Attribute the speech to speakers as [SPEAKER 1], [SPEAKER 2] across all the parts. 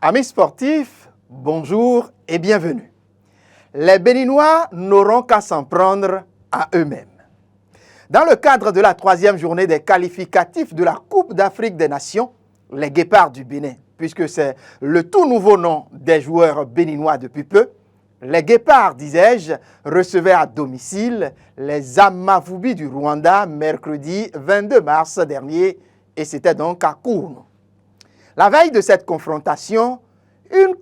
[SPEAKER 1] Amis sportifs, bonjour et bienvenue. Les Béninois n'auront qu'à s'en prendre à eux-mêmes. Dans le cadre de la 3e journée des qualificatifs de la Coupe d'Afrique des Nations, les Guépards du Bénin, puisque c'est le tout nouveau nom des joueurs béninois depuis peu, les Guépards, disais-je, recevaient à domicile les Amavubi du Rwanda mercredi 22 mars dernier, et c'était donc à Kourou. La veille de cette confrontation, une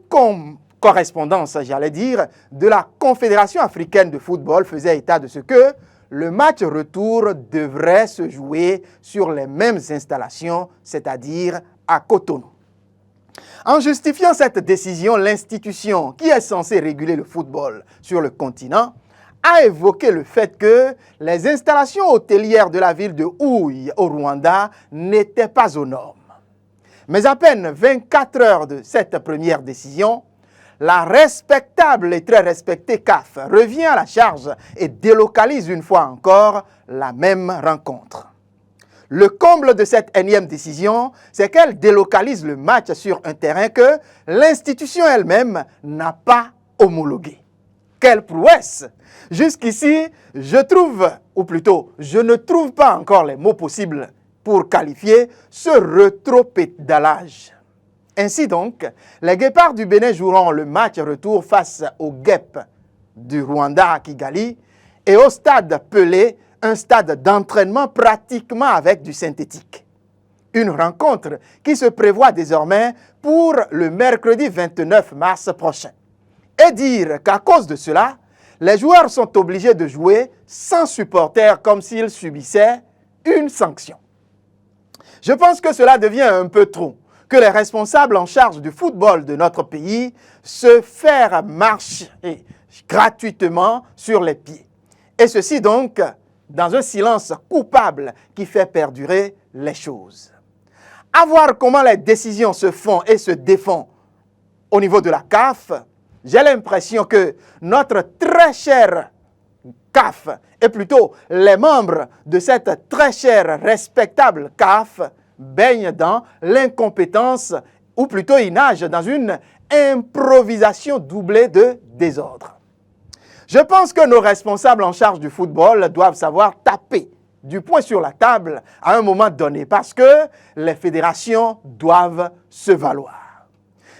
[SPEAKER 1] correspondance, j'allais dire, de la Confédération africaine de football faisait état de ce que le match retour devrait se jouer sur les mêmes installations, c'est-à-dire à Cotonou. En justifiant cette décision, l'institution qui est censée réguler le football sur le continent a évoqué le fait que les installations hôtelières de la ville de Houille au Rwanda n'étaient pas aux normes. Mais à peine 24 heures de cette première décision, la respectable et très respectée CAF revient à la charge et délocalise une fois encore la même rencontre. Le comble de cette énième décision, c'est qu'elle délocalise le match sur un terrain que l'institution elle-même n'a pas homologué. Quelle prouesse! Jusqu'ici, je ne trouve pas encore les mots possibles pour qualifier ce rétropédalage. Ainsi donc, les Guépards du Bénin joueront le match retour face aux Guêpes du Rwanda à Kigali et au stade Pelé, un stade d'entraînement pratiquement avec du synthétique. Une rencontre qui se prévoit désormais pour le mercredi 29 mars prochain. Et dire qu'à cause de cela, les joueurs sont obligés de jouer sans supporters comme s'ils subissaient une sanction. Je pense que cela devient un peu trop, que les responsables en charge du football de notre pays se fassent marcher gratuitement sur les pieds. Et ceci donc dans un silence coupable qui fait perdurer les choses. À voir comment les décisions se font et se défont au niveau de la CAF, j'ai l'impression que notre très chère CAF, et plutôt les membres de cette très chère, respectable CAF, baignent dans l'incompétence, ou plutôt ils nagent dans une improvisation doublée de désordre. Je pense que nos responsables en charge du football doivent savoir taper du poing sur la table à un moment donné, parce que les fédérations doivent se valoir.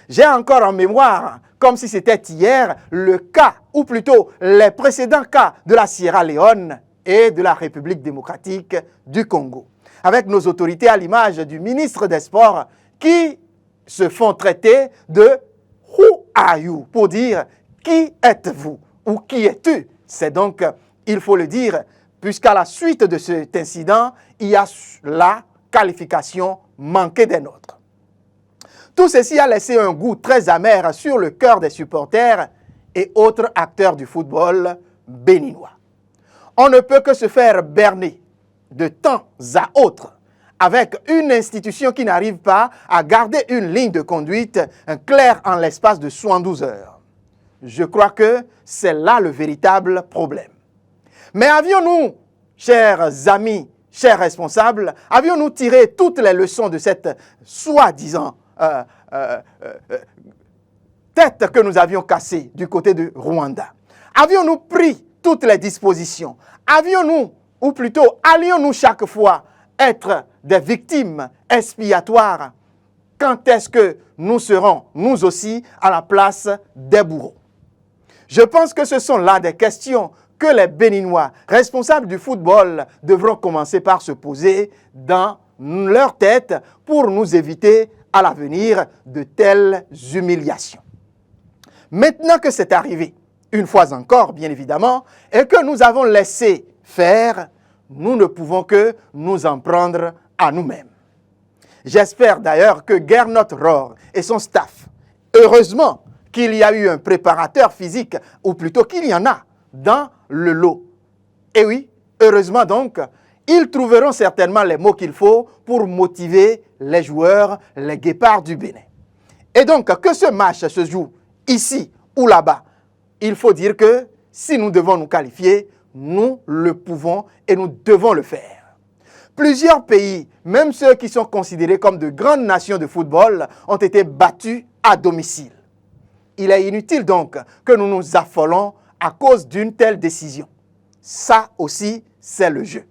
[SPEAKER 1] J'ai encore en mémoire, comme si c'était hier, le cas, ou plutôt les précédents cas de la Sierra Leone et de la République démocratique du Congo, avec nos autorités à l'image du ministre des Sports qui se font traiter de « Who are you ?» pour dire « Qui êtes-vous » ou « Qui es-tu ?» C'est donc, il faut le dire, puisqu'à la suite de cet incident, il y a la qualification manquée des nôtres. Tout ceci a laissé un goût très amer sur le cœur des supporters et autres acteurs du football béninois. On ne peut que se faire berner de temps à autre avec une institution qui n'arrive pas à garder une ligne de conduite claire en l'espace de 72 heures. Je crois que c'est là le véritable problème. Mais avions-nous, chers amis, chers responsables, avions-nous tiré toutes les leçons de cette soi-disant tête que nous avions cassée du côté du Rwanda? Avions-nous pris toutes les dispositions? Avions-nous, ou plutôt allions-nous chaque fois être des victimes expiatoires? Quand est-ce que nous serons, nous aussi, à la place des bourreaux? Je pense que ce sont là des questions que les Béninois, responsables du football, devront commencer par se poser dans leur tête pour nous éviter à l'avenir de telles humiliations. Maintenant que c'est arrivé, une fois encore, bien évidemment, et que nous avons laissé faire, nous ne pouvons que nous en prendre à nous-mêmes. J'espère d'ailleurs que Gernot Rohr et son staff, heureusement qu'il y a eu un préparateur physique, ou plutôt qu'il y en a dans le lot. Et oui, heureusement donc, ils trouveront certainement les mots qu'il faut pour motiver les joueurs, les Guépards du Bénin. Et donc, que ce match se joue ici ou là-bas, il faut dire que si nous devons nous qualifier, nous le pouvons et nous devons le faire. Plusieurs pays, même ceux qui sont considérés comme de grandes nations de football, ont été battus à domicile. Il est inutile donc que nous nous affolons à cause d'une telle décision. Ça aussi, c'est le jeu.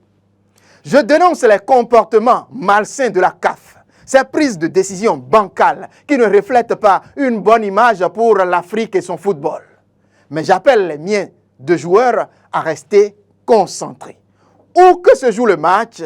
[SPEAKER 1] Je dénonce les comportements malsains de la CAF, ces prises de décision bancales qui ne reflètent pas une bonne image pour l'Afrique et son football. Mais j'appelle les miens de joueurs à rester concentrés. Où que se joue le match,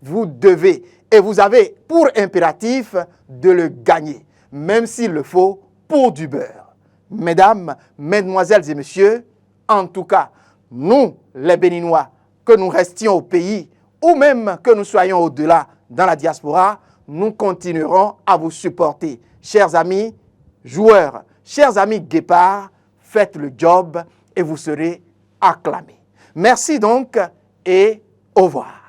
[SPEAKER 1] vous devez et vous avez pour impératif de le gagner, même s'il le faut pour du beurre. Mesdames, mesdemoiselles et messieurs, en tout cas, nous, les Béninois, que nous restions au pays ou même que nous soyons au-delà dans la diaspora, nous continuerons à vous supporter. Chers amis joueurs, chers amis guépards, faites le job et vous serez acclamés. Merci donc et au revoir.